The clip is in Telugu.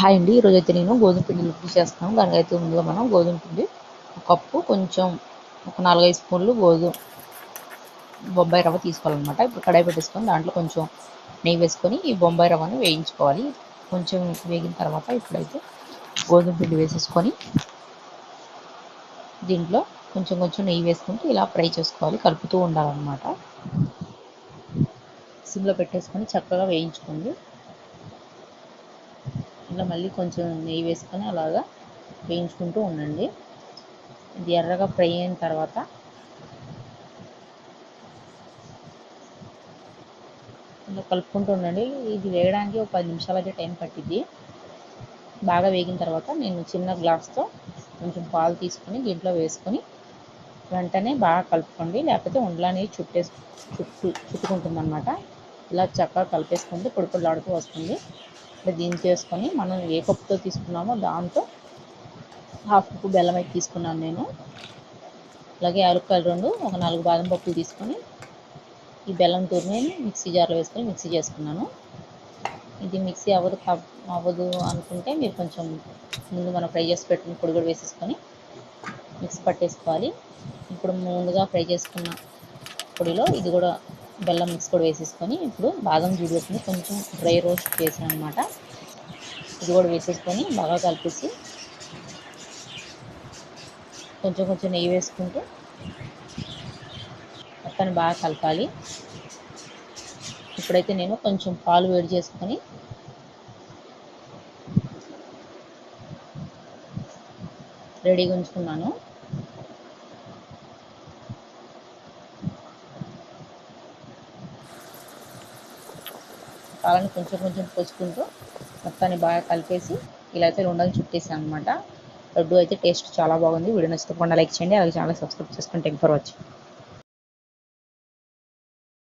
హాయ్ అండి. ఈరోజైతే నేను గోధుమ పిండిలో టీ చేస్తున్నాను. దానికైతే ముందుగా మనం గోధుమ పిండి ఒక కప్పు కొంచెం ఒక 4, 5 స్పూన్లు బొంబాయి రవ్వ తీసుకోవాలన్నమాట. ఇప్పుడు కడాయి పెట్టేసుకొని దాంట్లో కొంచెం నెయ్యి వేసుకొని ఈ బొంబాయి రవ్వను వేయించుకోవాలి. కొంచెం వేగిన తర్వాత ఇప్పుడైతే గోధుమ పిండి వేసేసుకొని దీంట్లో కొంచెం కొంచెం నెయ్యి వేసుకుంటూ ఇలా ఫ్రై చేసుకోవాలి. కలుపుతూ ఉండాలన్నమాట. సిమ్లో పెట్టేసుకొని చక్కగా వేయించుకోండి. ఇలా మళ్ళీ కొంచెం నెయ్యి వేసుకొని అలాగా వేయించుకుంటూ ఉండండి. ఇది ఎర్రగా ఫ్రై అయిన తర్వాత ఇలా కలుపుకుంటూ ఉండండి. ఇది వేయడానికి ఒక 10 నిమిషాలు అయితే టైం పట్టిద్ది. బాగా వేగిన తర్వాత నేను చిన్న గ్లాస్తో కొంచెం పాలు తీసుకొని దీంట్లో వేసుకొని వెంటనే బాగా కలుపుకోండి. లేకపోతే ఉండలు అనేవి చుట్టుకుంటుందన్నమాట. ఇలా చక్కగా కలిపేసుకుంటే పొడి పొడిలాడుతూ వస్తుంది. ఇలా దీన్ని చేసుకొని మనం ఏ కప్పుతో తీసుకున్నామో దాంతో హాఫ్ కప్పు బెల్లం అయితే తీసుకున్నాను నేను. అలాగే యాలక్కాయలు 2, ఒక 4 బాదం పప్పులు తీసుకొని ఈ బెల్లం తూరుని మిక్సీ జార్లో వేసుకొని మిక్సీ చేసుకున్నాను. ఇది మిక్సీ అవ్వదు అనుకుంటే మీరు కొంచెం ముందు మనం ఫ్రై చేసి పెట్టుకుని పొడి కూడా వేసేసుకొని మిక్సీ పట్టేసుకోవాలి. ఇప్పుడు ముందుగా ఫ్రై చేసుకున్న పొడిలో ఇది కూడా బెల్లం మిక్స్ కూడా వేసేసుకొని ఇప్పుడు బాదం జీడిపప్పుని కొంచెం డ్రై రోస్ట్ చేసాను అనమాట. ఇది కూడా వేసేసుకొని బాగా కలిపేసి కొంచెం కొంచెం నెయ్యి వేసుకుంటూ మొత్తాన్ని బాగా కలపాలి. ఇప్పుడైతే నేను కొంచెం పాలు వేడి చేసుకొని రెడీగా ఉంచుకున్నాను. పాలని కొంచెం కొంచెం పోసుకుంటూ మొత్తాన్ని బాగా కలిపేసి ఇలా అయితే ఉండలు చుట్టేసాను అనమాట. లడ్డు అయితే టేస్ట్ చాలా బాగుంది. వీడియో నచ్చితే తప్పకుండా లైక్ చేయండి. అలాగే ఛానల్ సబ్స్క్రైబ్ చేసుకోండి. Thanks for watching.